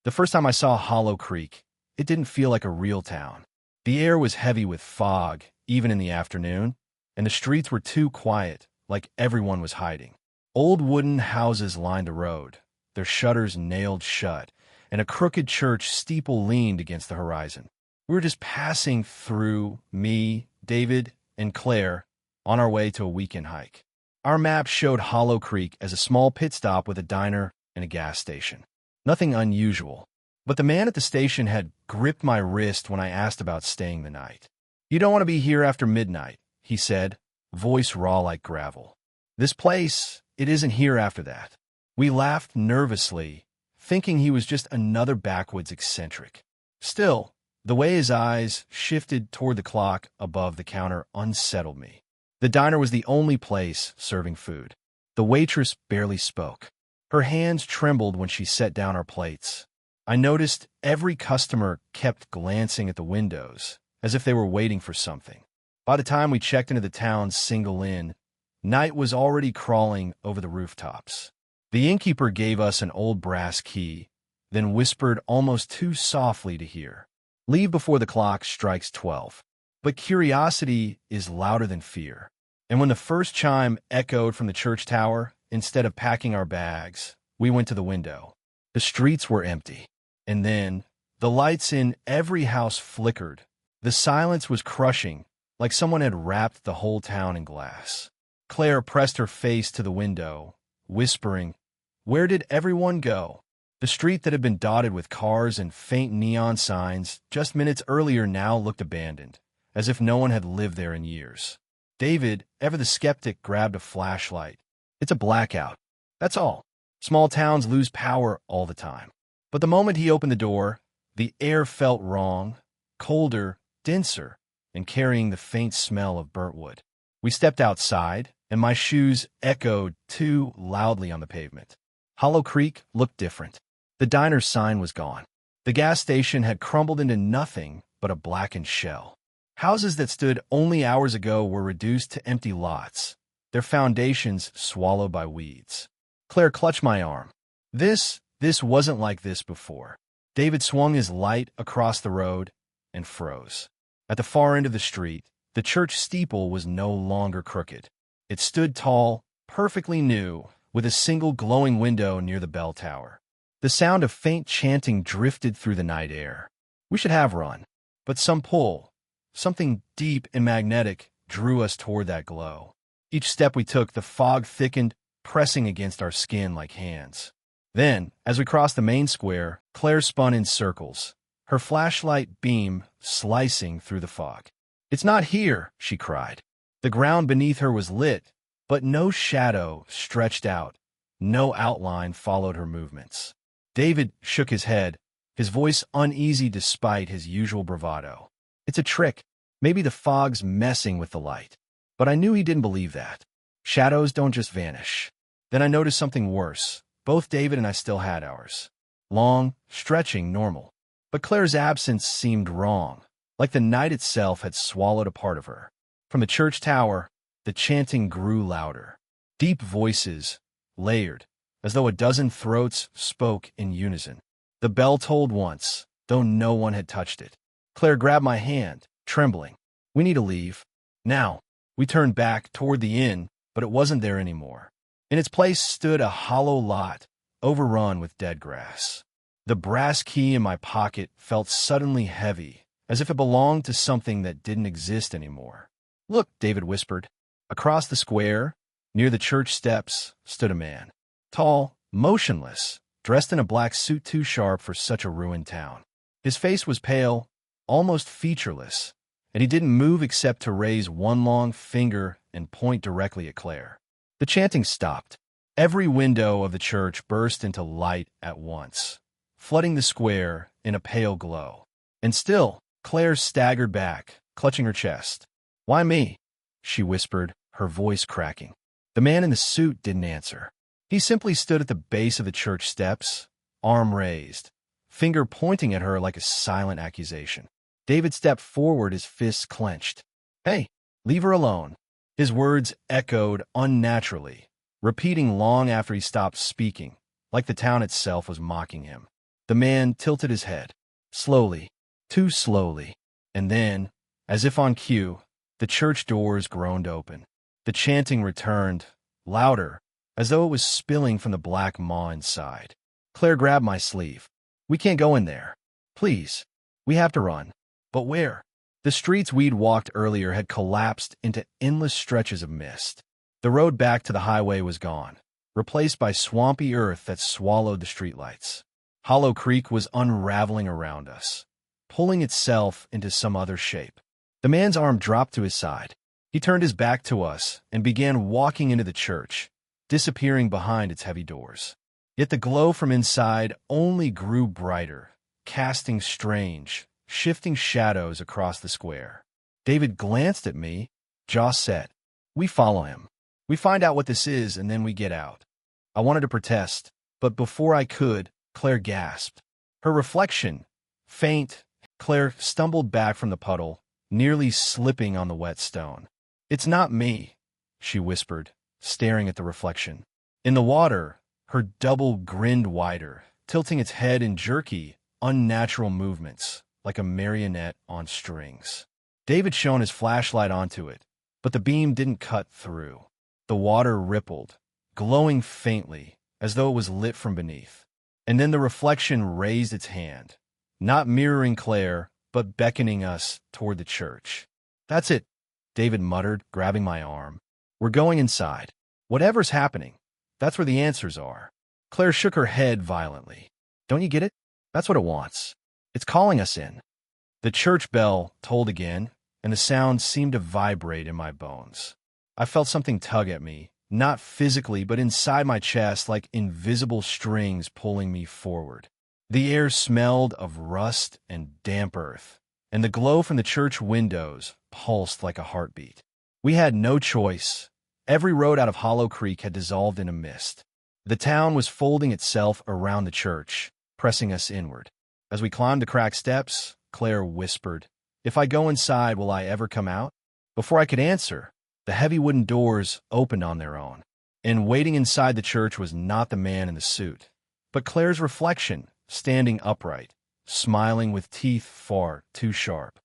The first time I saw Hollow Creek, it didn't feel like a real town. The air was heavy with fog, even in the afternoon, and the streets were too quiet, like everyone was hiding. Old wooden houses lined the road, their shutters nailed shut, and a crooked church steeple leaned against the horizon. We were just passing through, me, David, and Claire, on our way to a weekend hike. Our map showed Hollow Creek as a small pit stop with a diner and a gas station. Nothing unusual, but the man at the station had gripped my wrist when I asked about staying the night. "You don't want to be here after midnight," he said, voice raw like gravel. "This place, it isn't here after that." We laughed nervously, thinking he was just another backwoods eccentric. Still, the way his eyes shifted toward the clock above the counter unsettled me. The diner was the only place serving food. The waitress barely spoke. Her hands trembled when she set down our plates. I noticed every customer kept glancing at the windows, as if they were waiting for something. By the time we checked into the town's single inn, night was already crawling over the rooftops. The innkeeper gave us an old brass key, then whispered almost too softly to hear, "Leave before the clock strikes 12. But curiosity is louder than fear. And when the first chime echoed from the church tower, instead of packing our bags, we went to the window. The streets were empty. And then, the lights in every house flickered. The silence was crushing, like someone had wrapped the whole town in glass. Claire pressed her face to the window, whispering, "Where did everyone go?" The street that had been dotted with cars and faint neon signs just minutes earlier now looked abandoned, as if no one had lived there in years. David, ever the skeptic, grabbed a flashlight. "It's a blackout. That's all. Small towns lose power all the time." But the moment he opened the door, the air felt wrong, colder, denser, and carrying the faint smell of burnt wood. We stepped outside, and my shoes echoed too loudly on the pavement. Hollow Creek looked different. The diner's sign was gone. The gas station had crumbled into nothing but a blackened shell. Houses that stood only hours ago were reduced to empty lots, their foundations swallowed by weeds. Claire clutched my arm. This wasn't like this before. David swung his light across the road and froze. At the far end of the street, the church steeple was no longer crooked. It stood tall, perfectly new, with a single glowing window near the bell tower. The sound of faint chanting drifted through the night air. We should have run, but some pull, something deep and magnetic, drew us toward that glow. Each step we took, the fog thickened, pressing against our skin like hands. Then, as we crossed the main square, Claire spun in circles, her flashlight beam slicing through the fog. "It's not here," she cried. The ground beneath her was lit, but no shadow stretched out, no outline followed her movements. David shook his head, his voice uneasy despite his usual bravado. "It's a trick. Maybe the fog's messing with the light." But I knew he didn't believe that. Shadows don't just vanish. Then I noticed something worse. Both David and I still had ours. Long, stretching, normal. But Claire's absence seemed wrong, like the night itself had swallowed a part of her. From the church tower, the chanting grew louder. Deep voices, layered, as though a dozen throats spoke in unison. The bell tolled once, though no one had touched it. Claire grabbed my hand, trembling. "We need to leave. Now." We turned back toward the inn, but it wasn't there anymore. In its place stood a hollow lot, overrun with dead grass. The brass key in my pocket felt suddenly heavy, as if it belonged to something that didn't exist anymore. "Look," David whispered. Across the square, near the church steps, stood a man. Tall, motionless, dressed in a black suit too sharp for such a ruined town. His face was pale, almost featureless, and he didn't move except to raise one long finger and point directly at Claire. The chanting stopped. Every window of the church burst into light at once, flooding the square in a pale glow. And still, Claire staggered back, clutching her chest. "Why me?" she whispered, her voice cracking. The man in the suit didn't answer. He simply stood at the base of the church steps, arm raised, finger pointing at her like a silent accusation. David stepped forward, his fists clenched. "Hey, leave her alone." His words echoed unnaturally, repeating long after he stopped speaking, like the town itself was mocking him. The man tilted his head. Slowly. Too slowly. And then, as if on cue, the church doors groaned open. The chanting returned, louder, as though it was spilling from the black maw inside. Claire grabbed my sleeve. "We can't go in there. Please. We have to run." "But where?" The streets we'd walked earlier had collapsed into endless stretches of mist. The road back to the highway was gone, replaced by swampy earth that swallowed the streetlights. Hollow Creek was unraveling around us, pulling itself into some other shape. The man's arm dropped to his side. He turned his back to us and began walking into the church, disappearing behind its heavy doors. Yet the glow from inside only grew brighter, casting strange, shifting shadows across the square. David glanced at me, jaw set. "We follow him. We find out what this is, and then we get out." I wanted to protest, but before I could, Claire gasped. Her reflection, faint, Claire stumbled back from the puddle, nearly slipping on the wet stone. "It's not me," she whispered, staring at the reflection. In the water, her double grinned wider, tilting its head in jerky, unnatural movements, like a marionette on strings. David shone his flashlight onto it, but the beam didn't cut through. The water rippled, glowing faintly, as though it was lit from beneath. And then the reflection raised its hand, not mirroring Claire, but beckoning us toward the church. "That's it," David muttered, grabbing my arm. "We're going inside. Whatever's happening, that's where the answers are." Claire shook her head violently. "Don't you get it? That's what it wants. It's calling us in." The church bell tolled again, and the sound seemed to vibrate in my bones. I felt something tug at me, not physically, but inside my chest, like invisible strings pulling me forward. The air smelled of rust and damp earth, and the glow from the church windows pulsed like a heartbeat. We had no choice. Every road out of Hollow Creek had dissolved in a mist. The town was folding itself around the church, pressing us inward. As we climbed the cracked steps, Claire whispered, "If I go inside, will I ever come out?" Before I could answer, the heavy wooden doors opened on their own, and waiting inside the church was not the man in the suit, but Claire's reflection, standing upright, smiling with teeth far too sharp.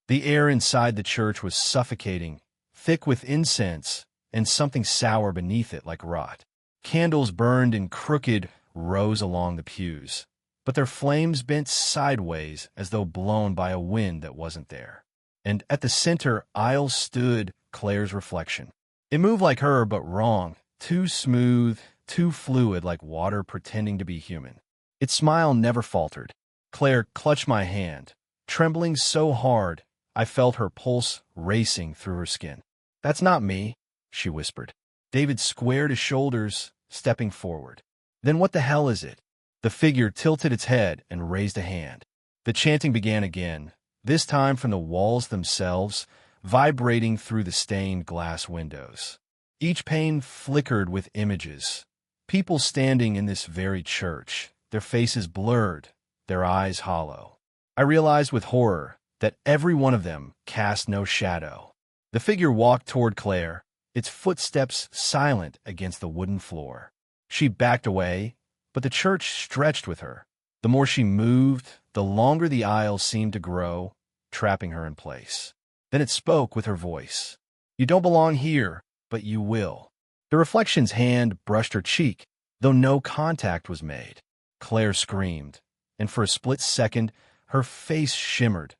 The air inside the church was suffocating, thick with incense, and something sour beneath it like rot. Candles burned in crooked rows along the pews, but their flames bent sideways as though blown by a wind that wasn't there. And at the center aisle stood Claire's reflection. It moved like her, but wrong, too smooth, too fluid, like water pretending to be human. Its smile never faltered. Claire clutched my hand, trembling so hard I felt her pulse racing through her skin. "That's not me," she whispered. David squared his shoulders, stepping forward. "Then what the hell is it?" The figure tilted its head and raised a hand. The chanting began again, this time from the walls themselves, vibrating through the stained glass windows. Each pane flickered with images. People standing in this very church, their faces blurred, their eyes hollow. I realized with horror that every one of them cast no shadow. The figure walked toward Claire, its footsteps silent against the wooden floor. She backed away, but the church stretched with her. The more she moved, the longer the aisle seemed to grow, trapping her in place. Then it spoke with her voice. "You don't belong here, but you will." The reflection's hand brushed her cheek, though no contact was made. Claire screamed, and for a split second, her face shimmered,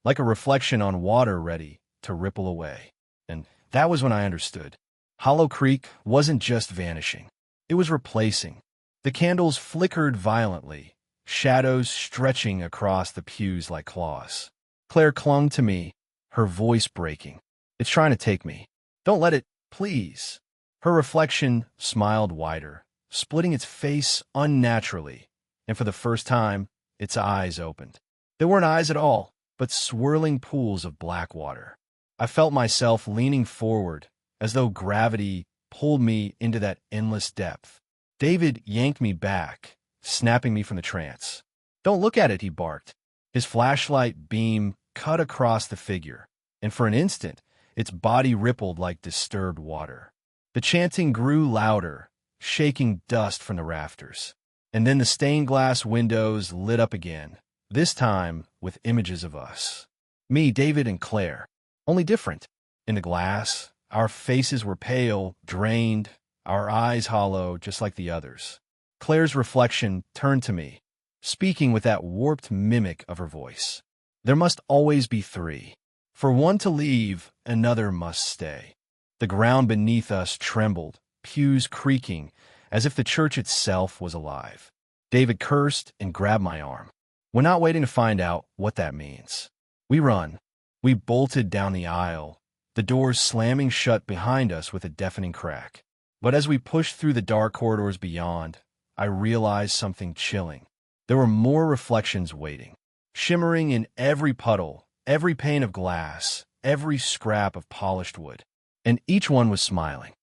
like a reflection on water ready to ripple away. And that was when I understood. Hollow Creek wasn't just vanishing. It was replacing. The candles flickered violently, shadows stretching across the pews like claws. Claire clung to me, her voice breaking. "It's trying to take me. Don't let it, please." Her reflection smiled wider, splitting its face unnaturally, and for the first time, its eyes opened. They weren't eyes at all, but swirling pools of black water. I felt myself leaning forward, as though gravity pulled me into that endless depth. David yanked me back, snapping me from the trance. "Don't look at it," he barked. His flashlight beam cut across the figure, and for an instant, its body rippled like disturbed water. The chanting grew louder, shaking dust from the rafters. And then the stained glass windows lit up again, this time with images of us. Me, David, and Claire. Only different. In the glass, our faces were pale, drained, our eyes hollow, just like the others. Claire's reflection turned to me, speaking with that warped mimic of her voice. "There must always be three. For one to leave, another must stay." The ground beneath us trembled, pews creaking, as if the church itself was alive. David cursed and grabbed my arm. We're not waiting to find out what that means. We run. We bolted down the aisle, the doors slamming shut behind us with a deafening crack. But as we pushed through the dark corridors beyond, I realized something chilling. There were more reflections waiting, shimmering in every puddle, every pane of glass, every scrap of polished wood. And each one was smiling.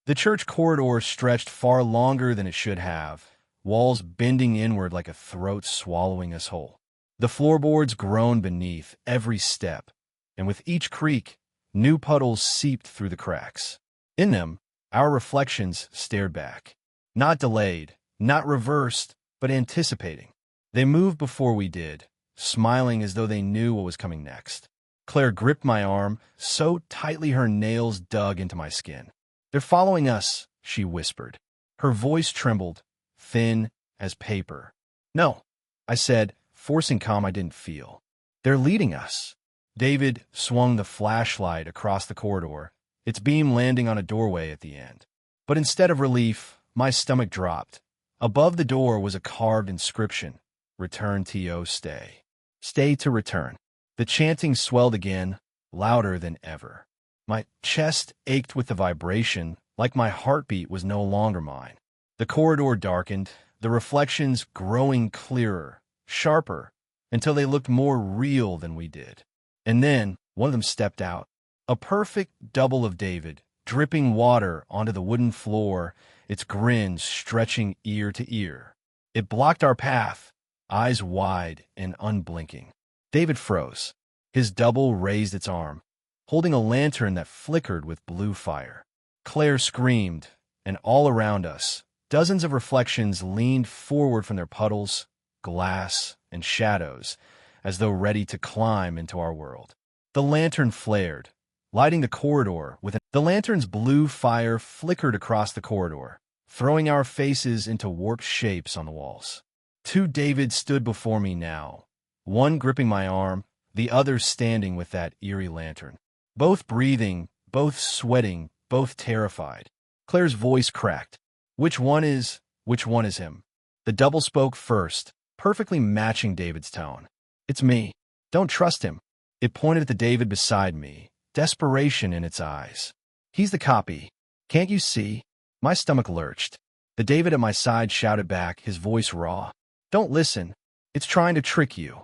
The church corridor stretched far longer than it should have, walls bending inward like a throat swallowing us whole. The floorboards groaned beneath every step, and with each creak, new puddles seeped through the cracks. In them, our reflections stared back. Not delayed, not reversed, but anticipating. They moved before we did, smiling as though they knew what was coming next. Claire gripped my arm so tightly her nails dug into my skin. "They're following us," she whispered. Her voice trembled, thin as paper. "No," I said, forcing calm I didn't feel. "They're leading us." David swung the flashlight across the corridor, its beam landing on a doorway at the end. But instead of relief, my stomach dropped. Above the door was a carved inscription, "Return to stay." Stay to return. The chanting swelled again, louder than ever. My chest ached with the vibration, like my heartbeat was no longer mine. The corridor darkened, the reflections growing clearer, sharper, until they looked more real than we did. And then one of them stepped out. A perfect double of David, dripping water onto the wooden floor, its grin stretching ear to ear. It blocked our path, eyes wide and unblinking. David froze. His double raised its arm, holding a lantern that flickered with blue fire. Claire screamed, and all around us, dozens of reflections leaned forward from their puddles, glass, and shadows, as though ready to climb into our world. The lantern flared, lighting the corridor with the lantern's blue fire flickered across the corridor, throwing our faces into warped shapes on the walls. Two Davids stood before me now, one gripping my arm, the other standing with that eerie lantern. Both breathing, both sweating, both terrified. Claire's voice cracked. Which one is him?" The double spoke first, perfectly matching David's tone. "It's me. Don't trust him." It pointed at the David beside me, desperation in its eyes. "He's the copy. Can't you see?" My stomach lurched. The David at my side shouted back, his voice raw. "Don't listen. It's trying to trick you."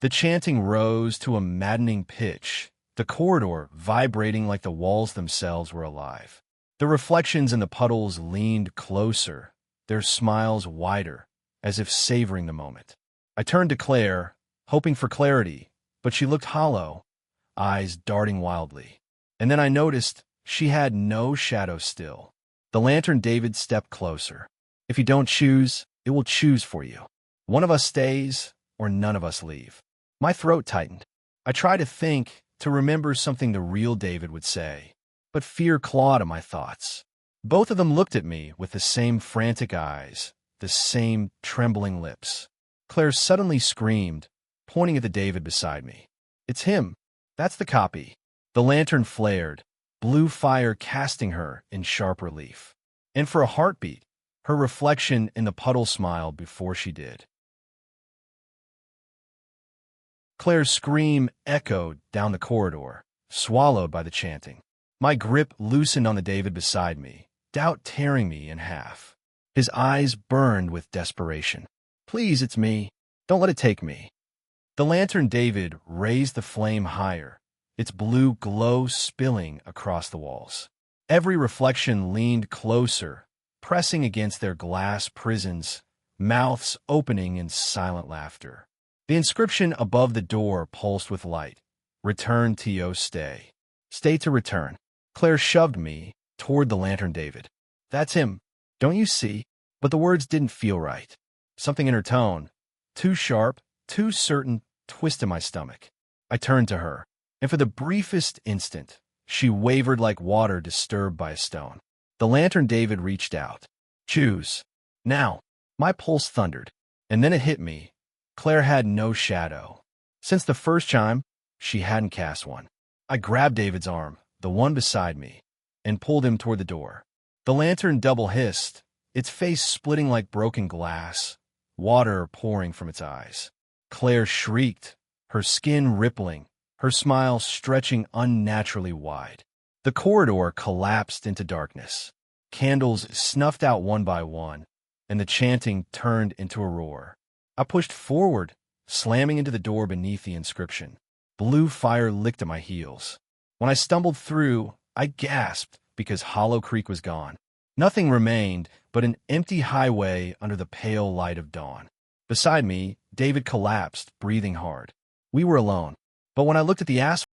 The chanting rose to a maddening pitch, the corridor vibrating like the walls themselves were alive. The reflections in the puddles leaned closer, their smiles wider, as if savoring the moment. I turned to Claire, hoping for clarity, but she looked hollow, eyes darting wildly. And then I noticed she had no shadow still. The lantern David stepped closer. "If you don't choose, it will choose for you. One of us stays, or none of us leave." My throat tightened. I tried to think, to remember something the real David would say, but fear clawed at my thoughts. Both of them looked at me with the same frantic eyes, the same trembling lips. Claire suddenly screamed, pointing at the David beside me. "It's him. That's the copy." The lantern flared, blue fire casting her in sharp relief. And for a heartbeat, her reflection in the puddle smiled before she did. Claire's scream echoed down the corridor, swallowed by the chanting. My grip loosened on the David beside me, doubt tearing me in half. His eyes burned with desperation. "Please, it's me. Don't let it take me." The lantern David raised the flame higher, its blue glow spilling across the walls. Every reflection leaned closer, pressing against their glass prisons, mouths opening in silent laughter. The inscription above the door pulsed with light. Return to stay. Stay to return. Claire shoved me toward the lantern David. That's him. Don't you see? But the words didn't feel right. Something in her tone, too sharp, too certain, twisted my stomach. I turned to her, and for the briefest instant, she wavered like water disturbed by a stone. The lantern David reached out. Choose. Now. My pulse thundered, and then it hit me. Claire had no shadow. Since the first chime, she hadn't cast one. I grabbed David's arm, the one beside me, and pulled him toward the door. The lantern double hissed, its face splitting like broken glass, water pouring from its eyes. Claire shrieked, her skin rippling, her smile stretching unnaturally wide. The corridor collapsed into darkness. Candles snuffed out one by one, and the chanting turned into a roar. I pushed forward, slamming into the door beneath the inscription. Blue fire licked at my heels. When I stumbled through, I gasped because Hollow Creek was gone. Nothing remained but an empty highway under the pale light of dawn. Beside me, David collapsed, breathing hard. We were alone. But when I looked at the asphalt,